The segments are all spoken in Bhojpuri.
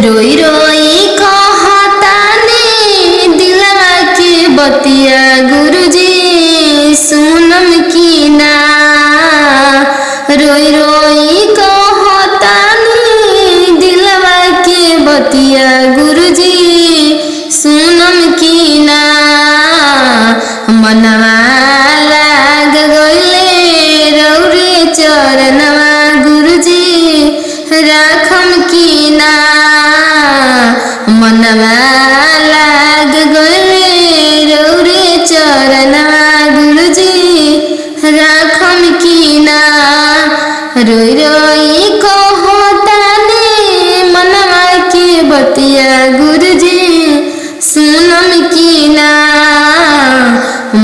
रोई रोई कहतानी दिलवा के बतिया गुरुजी सुनम की ना। रोई रोई कहतानी दिलवा के बतिया गुरुजी सुनम की ना। मनवा लाग गइले रौरे चरणवा गुरुजी राखम की ना। मनवा लाग गइले रौरे चरणवा गुरुजी राखम की ना। रोई रोई कहतानी मनवा के बतिया गुरुजी सुनम की ना।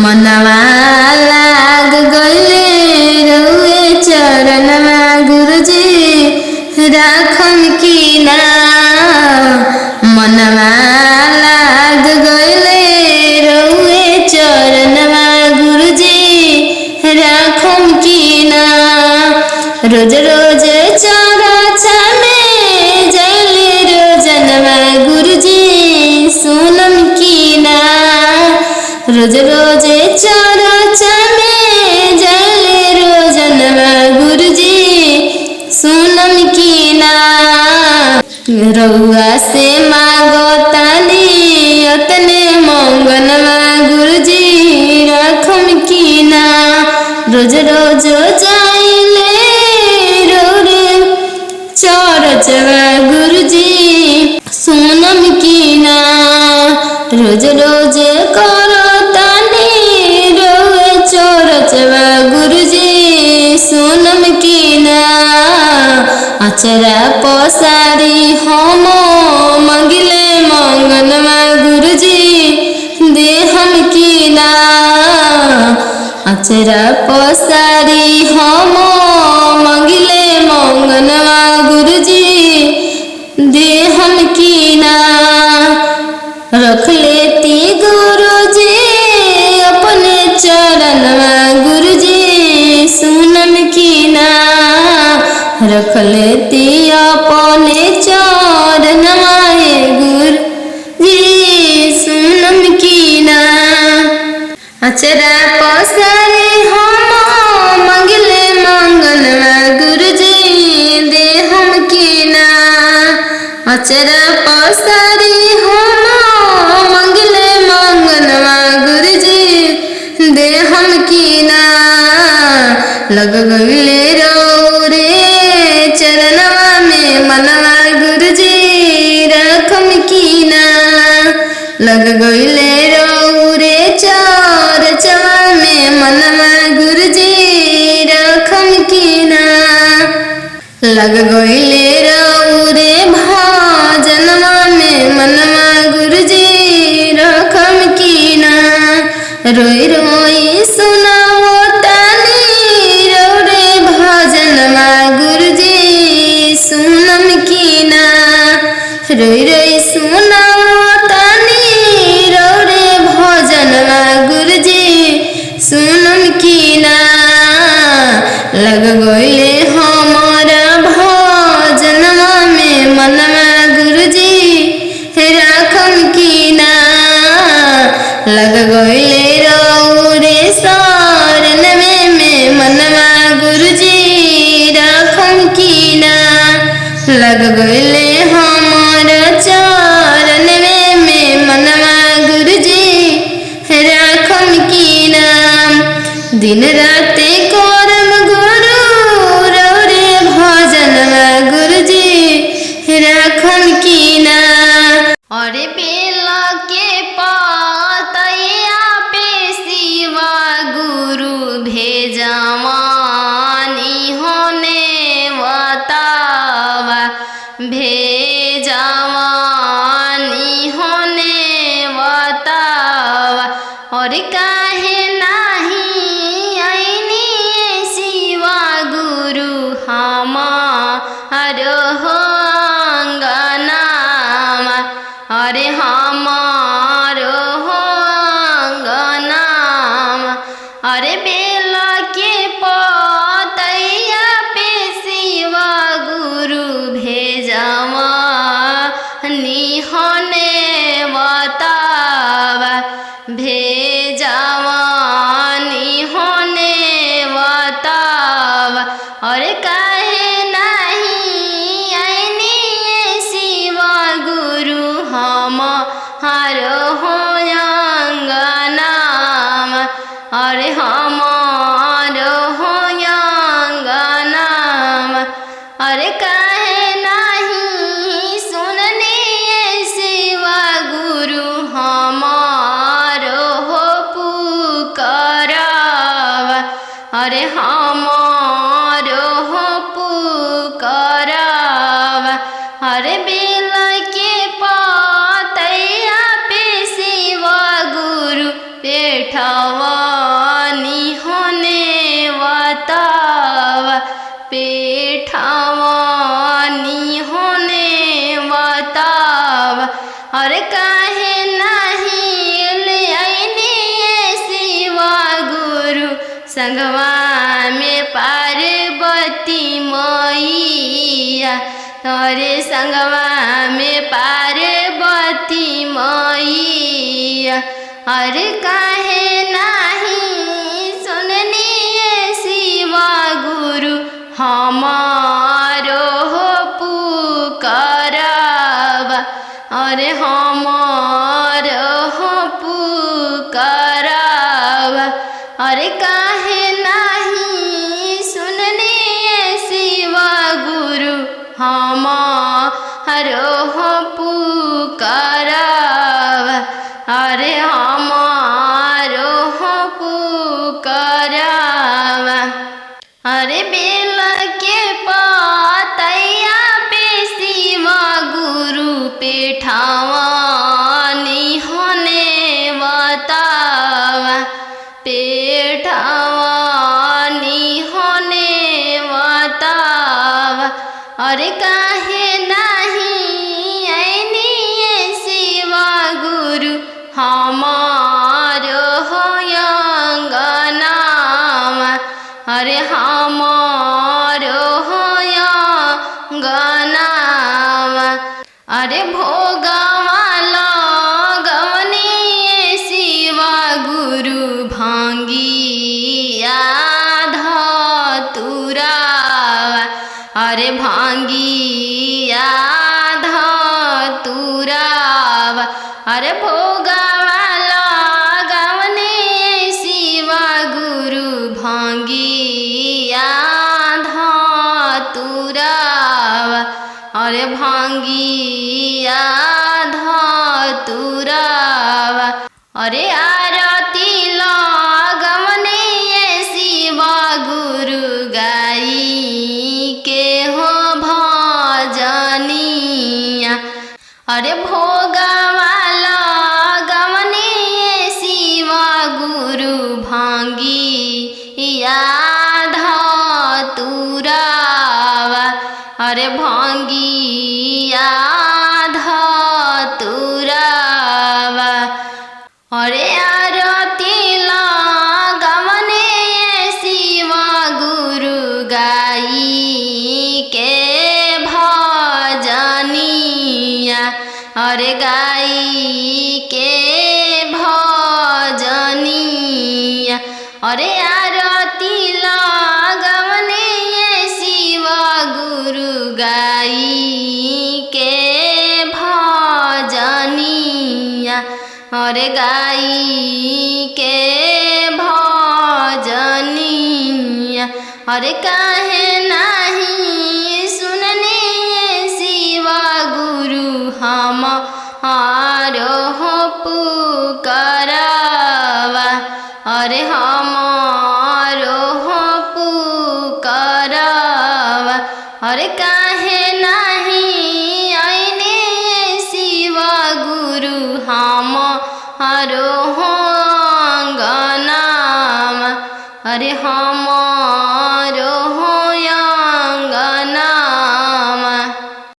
मनवा लाग गइले रौरे चरणवा गुरुजी राखम की ना। मनवा लाग गइले रौरे चरणवा गुरुजी राखम की ना। रोज रोज चरचा में जइले रोजनवा गुरुजी सुनम की ना। रोज रोज चरचा में जइले रोजनवा गुरुजी सुनम की ना। रउआ से मांगतानी अतने मंगनवा गुरुजी राखम की ना। रोज रोज जाइले रौरे चरचवा गुरुजी सुनम की ना। रोज रोज करतानी रौरे चरचवा गुरुजी सुनम की ना। अचरा पसारी हम मंगिले मंगनवा गुरुजी देहम की ना। अचरा पसारी हम मंगिले मंगनवा गुरुजी देहम की ना। रख लेती गुरुजी अपने चरणवा गुरुजी सुनम की ना। रख लेती अपने चरणवा गुरुजी सुनम की ना। अचरा पसारी हम मंगले मंगनवा गुरुजी देहम की ना। अचरा पसारी हम मंगले मंगनवा गुरुजी देहम की ना। लग गइले रौरे चरणवा में मनवा गुरुजी राखम की ना। लग गइले रौरे चरचवा में मनवा गुरुजी राखम की ना। लग गइले रौरे भजनवा में मनवा गुरुजी राखम की ना। रोई रोई सुनाओ तानी रौरे भजनवा गुरुजी सुनम की ना। रोई रोई सुनाओ तानी रौरे भजनवा गुरुजी सुनम की ना। लग गइले हमारा भजनवा में मनवा गुरुजी राखम की ना। लग गइले रौरे शरणवे में मनवा गुरुजी राखम की ना। लग गइले हमारा चरणवे में मनवा गुरुजी राखम की ना। दिन राते करम गुरु रौरे भजनवा गुरुजी राखम की ना। अरे बेला के पातैया पे शिवा गुरु भेजवानी होने बतावा। भेजवानी होने बतावा। और काहे नहीं आईनी शिवा गुरु हमारो अंगनामा। अरे हमारो अंगनामा। अरे बेला के पतैया पे शिवा गुरु भेजवा निहने बतावा भेजावा निहने बतावा अरे काहे नहीं आईनी शिव गुरु हमारो हो अंगनाम अरे हमारो हो अंगनाम अरे काहे नहीं सुनने शिव गुरु हमारो हो पुकारावा अरे हमारो हो पुकारावा अरे बेल के पातैया पे शिव गुरु पेठावा निहने बतावा पेठावा निहने बतावा अरे काहे नहीं ले आईनी शिव गुरु संगवा में पार्वती मैया अरे संगवा में पार्वती मैया अरे काहे नहीं सुननी शिव गुरु हमारो हो पुकारावा अरे हमारो हो पुकारावा अरे काहे नहीं सुननी शिव गुरु हमारो हो पुकारावा अरे हमारो हो पुकारावा अरे बेल के पातैया पे शिव गुरु पेठावा निहने बतावा पेठावा निहने बतावा अरे काहे नहीं आईनी शिव गुरु हमारो हो अंगनाम अरे हमारो हो अंगनाम अरे भोगावा लगवनी शिव गुरु भांगिया धतुरावा अरे भांगिया धतुरावा अरे भोगावा लगवनी शिव गुरु भांगिया धतुरावा अरे भांगिया धतुरावा अरे आरती लगवनी शिव गुरु गाई के हो भजनिया अरे भोगावा लगवनी शिव गुरु भांगिया धतुरावा अरे भांगिया धतुरावा अरे आरती लगवनी शिव गुरु गाई के भजनिया अरे गाई के भजनिया अरे आरती लगवनी शिव गुरु गाई के भजनिया अरे गाई के भजनिया अरे काहे नहीं सुननी शिव गुरु हमारो हो पुकारावा अरे हमारो हो पुकारावा अरे काहे नहीं आईनी शिव गुरु हमारो हो अंगनाम अरे हम